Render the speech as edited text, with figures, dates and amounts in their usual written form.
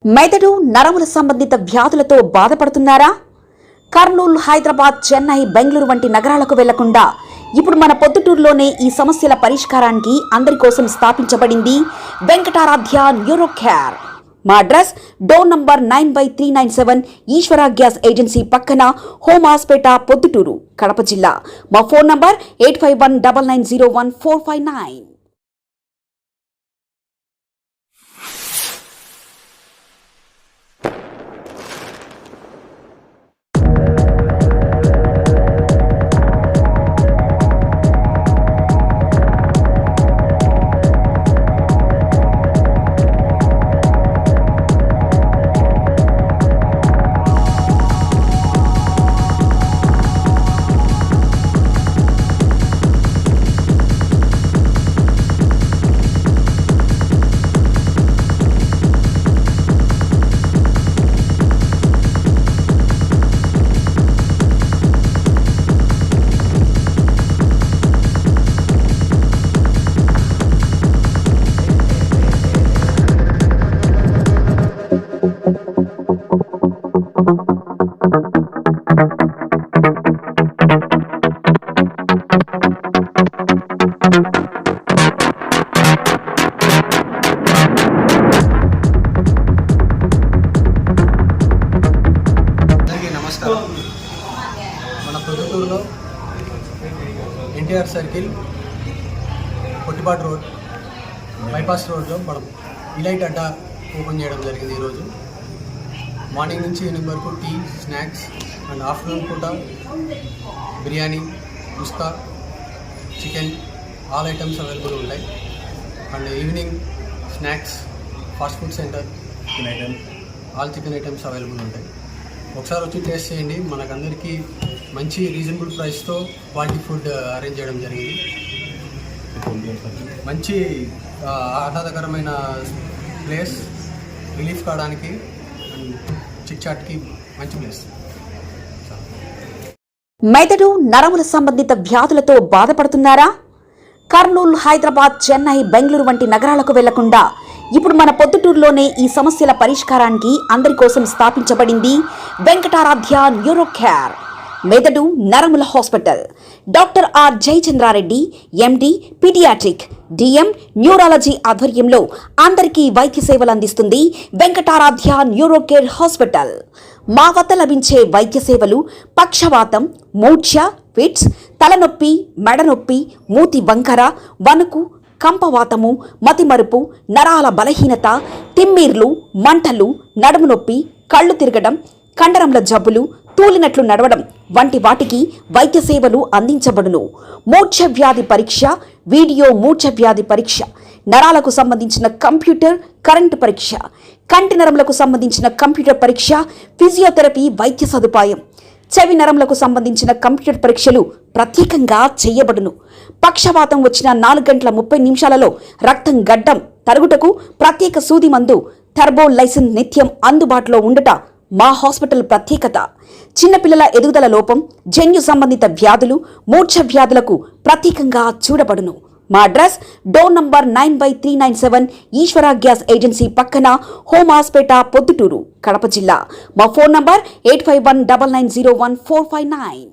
మెదడు నరముల సంబంధిత వ్యాధులతో బాధపడుతున్నారా? కర్నూలు, హైదరాబాద్, చెన్నై, బెంగళూరు వంటి నగరాలకు వెళ్లకుండా ఇప్పుడు మన పొద్దుటూరులోనే ఈ సమస్యల పరిష్కారానికి అందరి కోసం స్థాపించబడింది వెంకటారాధ్య న్యూరో కేర్. మా అడ్రస్ డోర్ నంబర్ 9/397 ఈశ్వర గ్యాస్ ఏజెన్సీ పక్కన, హోమ్ హాస్పేట, పొద్దుటూరు, కడప జిల్లా. మా ఫోన్ నంబర్ 8519901459. మన పొద్దుటూరులో ఎన్టీఆర్ సర్కిల్, కొట్టిపాటు రోడ్, బైపాస్ రోడ్లో మనం ఇలైట్ అడ్డా ఓపెన్ చేయడం జరిగింది. ఈరోజు మార్నింగ్ నుంచి ఈవినింగ్ వరకు టీ, స్నాక్స్ అండ్ ఆఫ్టర్నూన్ పూట biryani, kuska, chicken all items available ఉంటాయి. And evening snacks, fast food centre, all chicken items available ఉంటాయి. ఒకసారి వచ్చి టేస్ట్ చేయండి. మనకందరికీ మంచి రీజనబుల్ ప్రైస్తో క్వాలిటీ ఫుడ్ అరేంజ్ చేయడం జరిగింది. మంచి ఆహ్లాదకరమైన ప్లేస్, రిలీఫ్ కావడానికి అండ్ చిట్ చాట్కి మంచి ప్లేస్. మెదడు నరముల సంబంధిత వ్యాధులతో బాధపడుతున్నారా? కర్నూలు, హైదరాబాద్, చెన్నై, బెంగళూరు వంటి నగరాలకు వెళ్లకుండా ఇప్పుడు మన పొద్దుటూరులోనే ఈ సమస్యల పరిష్కారానికి అందరి కోసం స్థాపించబడింది వెంకటారాధ్య న్యూరో కేర్. మెదడు నరముల hospital. Doctor R Jayachandra Reddy, MD, paediatric, DM, neurology ఆధ్వర్యంలో అందరికీ వైద్య సేవలు అందిస్తుంది వెంకటారాధ్య న్యూరో కేర్ హాస్పిటల్. మా వద్ద లభించే వైద్య సేవలు పక్షవాతం, మూర్ఛ, ఫిట్స్, తలనొప్పి, మెడనొప్పి, మూతి వంకర, వణుకు, కంపవాతము, మతిమరుపు, నరాల బలహీనత, తిమ్మిర్లు, మంటలు, నడుము నొప్పి, కళ్ళు తిరగడం, కండరంల జబ్బులు, తూలినట్లు నడవడం వంటి వాటికి వైద్య సేవలు అందించబడును. మూర్ఛ వ్యాధి పరీక్ష, వీడియో మూర్ఛ వ్యాధి పరీక్ష, నరాలకు సంబంధించిన కంప్యూటర్, కరెంటు పరీక్ష, కంటి నరములకు సంబంధించిన కంప్యూటర్ పరీక్ష, ఫిజియోథెరపీ వైద్య సదుపాయం, చెవి నరములకు సంబంధించిన కంప్యూటర్ పరీక్షలు ప్రత్యేకంగా చేయబడును. పక్షవాతం వచ్చిన 4 గంటల 30 నిమిషాలలో రక్తం గడ్డం తరుగుటకు ప్రత్యేక సూది మందు థర్బోలైసిన్ నిత్యం అందుబాటులో ఉండుట మా హాస్పిటల్ ప్రత్యేకత. చిన్నపిల్లల ఎదుగుదల లోపం, జన్యు సంబంధిత వ్యాధులు, మూర్ఛ వ్యాధులకు ప్రత్యేకంగా చూడబడును. మా అడ్రస్ డోర్ నంబర్ 9/397 ఈశ్వర గ్యాస్ ఏజెన్సీ పక్కన, హోమ్ హాస్పేట, పొద్దుటూరు, కడప జిల్లా. మా ఫోన్ నంబర్ 8519901459.